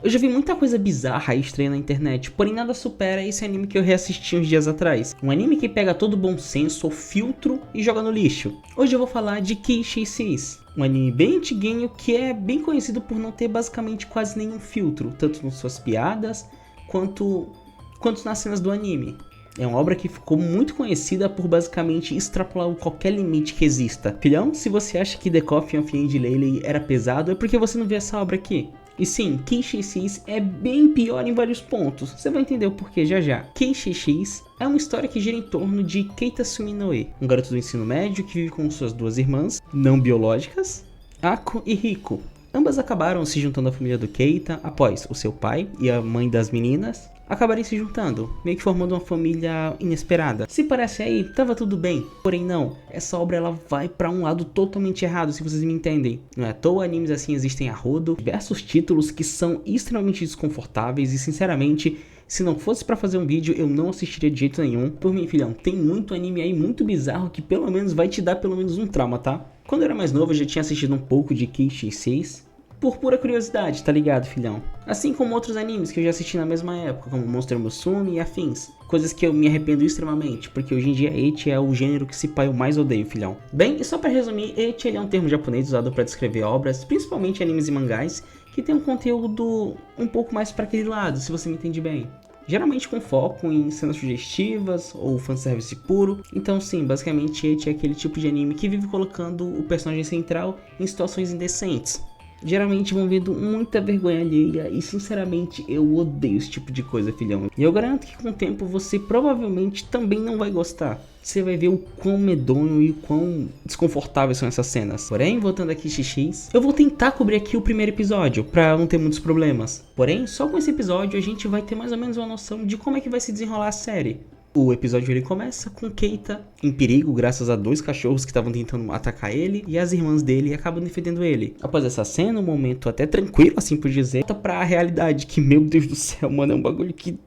Eu já vi muita coisa bizarra e estranha na internet, porém nada supera esse anime que eu reassisti uns dias atrás. Um anime que pega todo o bom senso, filtro e joga no lixo. Hoje eu vou falar de KXX, um anime bem antiguinho que é bem conhecido por não ter basicamente quase nenhum filtro, tanto nas suas piadas quanto nas cenas do anime. É uma obra que ficou muito conhecida por basicamente extrapolar qualquer limite que exista. Filhão, se você acha que The Coffin of Andy Laley era pesado, é porque você não viu essa obra aqui. E sim, KXX é bem pior em vários pontos, você vai entender o porquê já já. KXX é uma história que gira em torno de Keita Suminoe, um garoto do ensino médio que vive com suas duas irmãs, não biológicas, Ako e Riko. Ambas acabaram se juntando à família do Keita após o seu pai e a mãe das meninas acabarem se juntando, meio que formando uma família inesperada. Se parece aí, tava tudo bem, porém não, essa obra ela vai pra um lado totalmente errado, se vocês me entendem. Não é à toa, animes assim existem a rodo, diversos títulos que são extremamente desconfortáveis e sinceramente, se não fosse pra fazer um vídeo, eu não assistiria de jeito nenhum. Por mim, filhão, tem muito anime aí muito bizarro que pelo menos vai te dar pelo menos um trauma, tá? Quando eu era mais novo, eu já tinha assistido um pouco de KXX, por pura curiosidade, tá ligado, filhão? Assim como outros animes que eu já assisti na mesma época, como Monster Musume e afins. Coisas que eu me arrependo extremamente, porque hoje em dia ecchi é o gênero que se pá eu mais odeio, filhão. Bem, e só pra resumir, ecchi ele é um termo japonês usado pra descrever obras, principalmente animes e mangás, que tem um conteúdo um pouco mais pra aquele lado, se você me entende bem. Geralmente com foco em cenas sugestivas ou fanservice puro. Então sim, basicamente ecchi é aquele tipo de anime que vive colocando o personagem central em situações indecentes. Geralmente vão vendo muita vergonha alheia e sinceramente eu odeio esse tipo de coisa, filhão. E eu garanto que com o tempo você provavelmente também não vai gostar. Você vai ver o quão medonho e o quão desconfortáveis são essas cenas. Porém, voltando aqui XX, eu vou tentar cobrir aqui o primeiro episódio, pra não ter muitos problemas. Porém, só com esse episódio a gente vai ter mais ou menos uma noção de como é que vai se desenrolar a série. O episódio ele começa com Keita em perigo graças a dois cachorros que estavam tentando atacar ele e as irmãs dele acabam defendendo ele. Após essa cena, um momento até tranquilo, assim por dizer, volta pra realidade que, meu Deus do céu, mano, é um bagulho que,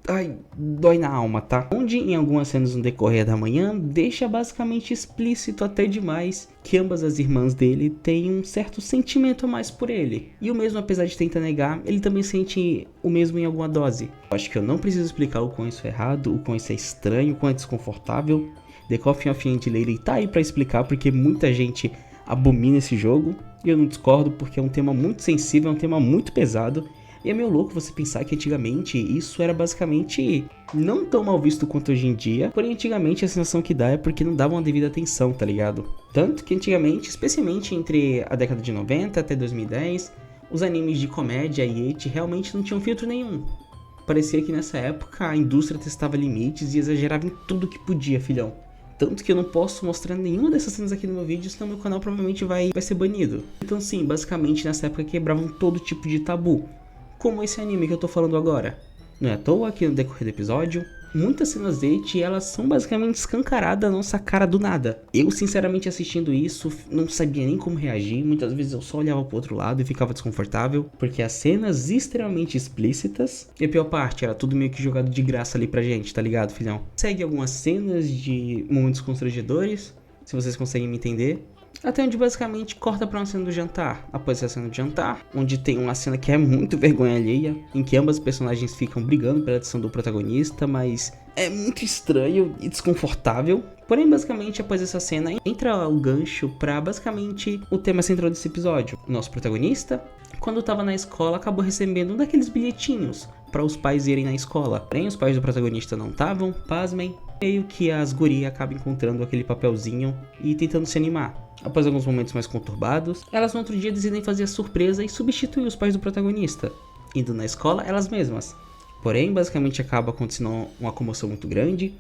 dói na alma, tá? Onde em algumas cenas no decorrer da manhã, deixa basicamente explícito até demais que ambas as irmãs dele têm um certo sentimento a mais por ele. E o mesmo, apesar de tentar negar, ele também sente o mesmo em alguma dose. Eu acho que eu não preciso explicar o quão isso é errado, o quão isso é estranho, o quão é desconfortável. The Coffin of Andy Laley tá aí pra explicar porque muita gente abomina esse jogo. E eu não discordo porque é um tema muito sensível, é um tema muito pesado. E é meio louco você pensar que antigamente isso era basicamente não tão mal visto quanto hoje em dia. Porém, antigamente a sensação que dá é porque não davam a devida atenção, tá ligado? Tanto que antigamente, especialmente entre a década de 90 até 2010, os animes de comédia e ecchi realmente não tinham filtro nenhum. Parecia que nessa época a indústria testava limites e exagerava em tudo que podia, filhão. Tanto que eu não posso mostrar nenhuma dessas cenas aqui no meu vídeo, senão meu canal provavelmente vai ser banido. Então sim, basicamente nessa época quebravam todo tipo de tabu. Como esse anime que eu tô falando agora. Não é à toa que no decorrer do episódio, muitas cenas de ecchi, elas são basicamente escancaradas na nossa cara do nada. Eu, sinceramente, assistindo isso, não sabia nem como reagir. Muitas vezes eu só olhava pro outro lado e ficava desconfortável, porque as cenas extremamente explícitas, e a pior parte, era tudo meio que jogado de graça ali pra gente, tá ligado, filhão? Segue algumas cenas de momentos constrangedores, se vocês conseguem me entender. Até onde basicamente corta pra uma cena do jantar. Após essa cena do jantar, onde tem uma cena que é muito vergonha alheia, em que ambas as personagens ficam brigando pela atenção do protagonista, mas é muito estranho e desconfortável. Porém, basicamente, após essa cena, entra o gancho pra basicamente o tema central desse episódio. O nosso protagonista, quando tava na escola, acabou recebendo um daqueles bilhetinhos para os pais irem na escola. Porém, os pais do protagonista não estavam, pasmem. Meio que as gurias acabam encontrando aquele papelzinho e tentando se animar. Após alguns momentos mais conturbados, elas no outro dia decidem fazer a surpresa e substituir os pais do protagonista, indo na escola elas mesmas. Porém, basicamente acaba acontecendo uma comoção muito grande,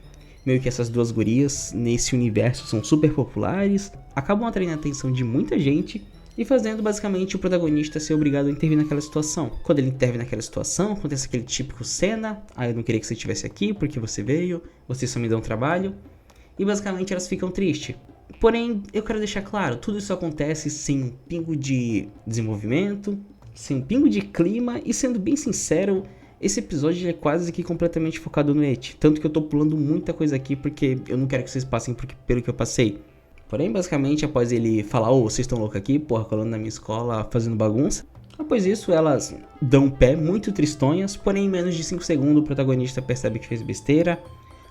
meio que essas duas gurias nesse universo são super populares, acabam atraindo a atenção de muita gente e fazendo basicamente o protagonista ser obrigado a intervir naquela situação. Quando ele intervém naquela situação, acontece aquele típico cena, eu não queria que você estivesse aqui porque você veio, você só me deu um trabalho, e basicamente elas ficam tristes. Porém, eu quero deixar claro, tudo isso acontece sem um pingo de desenvolvimento, sem um pingo de clima, e sendo bem sincero, esse episódio é quase que completamente focado no ecchi. Tanto que eu tô pulando muita coisa aqui porque eu não quero que vocês passem pelo que eu passei. Porém, basicamente, após ele falar, vocês estão loucos aqui, porra, colando na minha escola, fazendo bagunça, Após isso, elas dão um pé muito tristonhas, porém em menos de 5 segundos o protagonista percebe que fez besteira,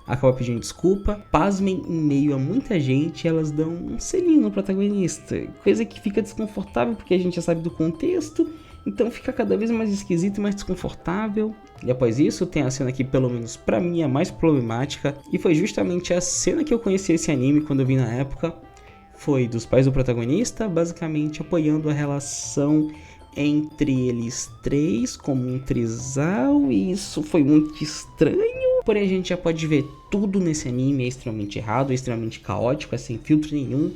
acaba pedindo desculpa. Pasmem, em meio a muita gente, elas dão um selinho no protagonista, coisa que fica desconfortável porque a gente já sabe do contexto, então fica cada vez mais esquisito e mais desconfortável. E após isso, tem a cena que, pelo menos pra mim, é a mais problemática, e foi justamente a cena que eu conheci esse anime quando eu vi na época. Foi dos pais do protagonista, basicamente apoiando a relação entre eles três como um trisal, e isso foi muito estranho. Porém a gente já pode ver tudo nesse anime é extremamente errado, é extremamente caótico, é sem filtro nenhum.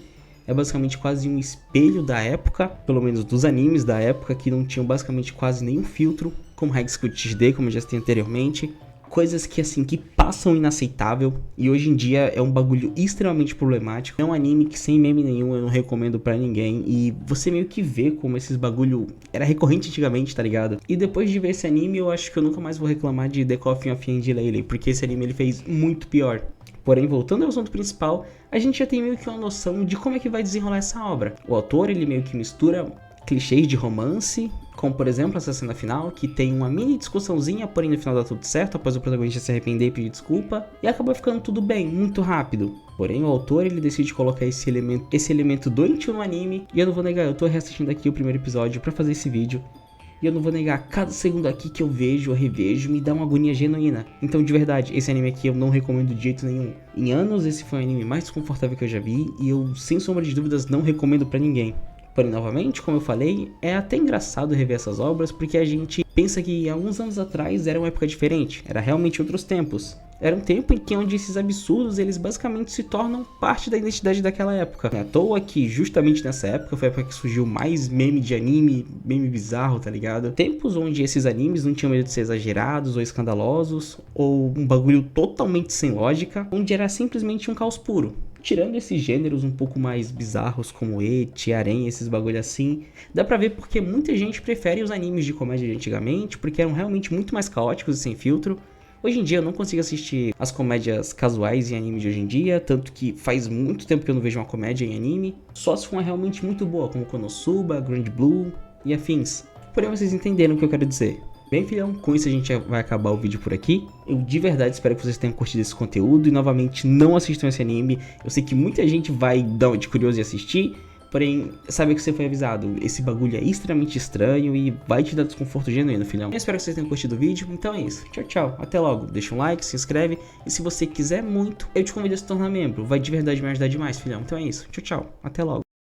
É basicamente quase um espelho da época, pelo menos dos animes da época, que não tinham basicamente quase nenhum filtro, como High School XD, como eu já citei anteriormente. Coisas que assim, que passam inaceitável, e hoje em dia é um bagulho extremamente problemático. É um anime que sem meme nenhum eu não recomendo pra ninguém, e você meio que vê como esses bagulho era recorrente antigamente, tá ligado? E depois de ver esse anime, eu acho que eu nunca mais vou reclamar de The Coffin of Andy Laylee, porque esse anime ele fez muito pior. Porém, voltando ao assunto principal, a gente já tem meio que uma noção de como é que vai desenrolar essa obra. O autor, ele meio que mistura clichês de romance, como por exemplo essa cena final, que tem uma mini discussãozinha, porém no final dá tudo certo, após o protagonista se arrepender e pedir desculpa, e acaba ficando tudo bem, muito rápido. Porém o autor, ele decide colocar esse elemento doentio no anime, e eu não vou negar, eu tô reassistindo aqui o primeiro episódio pra fazer esse vídeo, e eu não vou negar, cada segundo aqui que eu vejo, eu revejo, me dá uma agonia genuína. Então, de verdade, esse anime aqui eu não recomendo de jeito nenhum. Em anos, esse foi o anime mais desconfortável que eu já vi, e eu, sem sombra de dúvidas, não recomendo pra ninguém. Porém, novamente, como eu falei, é até engraçado rever essas obras, porque a gente pensa que há uns anos atrás era uma época diferente, era realmente outros tempos. Era um tempo em que onde esses absurdos, eles basicamente se tornam parte da identidade daquela época. Não é à toa que justamente nessa época foi a época que surgiu mais meme de anime, meme bizarro, tá ligado? Tempos onde esses animes não tinham medo de ser exagerados ou escandalosos, ou um bagulho totalmente sem lógica, onde era simplesmente um caos puro. Tirando esses gêneros um pouco mais bizarros como ecchi, harem, esses bagulho assim, dá pra ver porque muita gente prefere os animes de comédia de antigamente, porque eram realmente muito mais caóticos e sem filtro. Hoje em dia eu não consigo assistir as comédias casuais em anime de hoje em dia, tanto que faz muito tempo que eu não vejo uma comédia em anime, só se for uma realmente muito boa, como Konosuba, Grand Blue e afins. Porém vocês entenderam o que eu quero dizer. Bem, filhão, com isso a gente vai acabar o vídeo por aqui. Eu de verdade espero que vocês tenham curtido esse conteúdo e novamente não assistam esse anime. Eu sei que muita gente vai dar de curioso e assistir, porém, sabe que você foi avisado, esse bagulho é extremamente estranho e vai te dar desconforto genuíno, filhão. Eu espero que vocês tenham curtido o vídeo, então é isso. Tchau, tchau, até logo. Deixa um like, se inscreve e se você quiser muito, eu te convido a se tornar membro. Vai de verdade me ajudar demais, filhão. Então é isso. Tchau, tchau, até logo.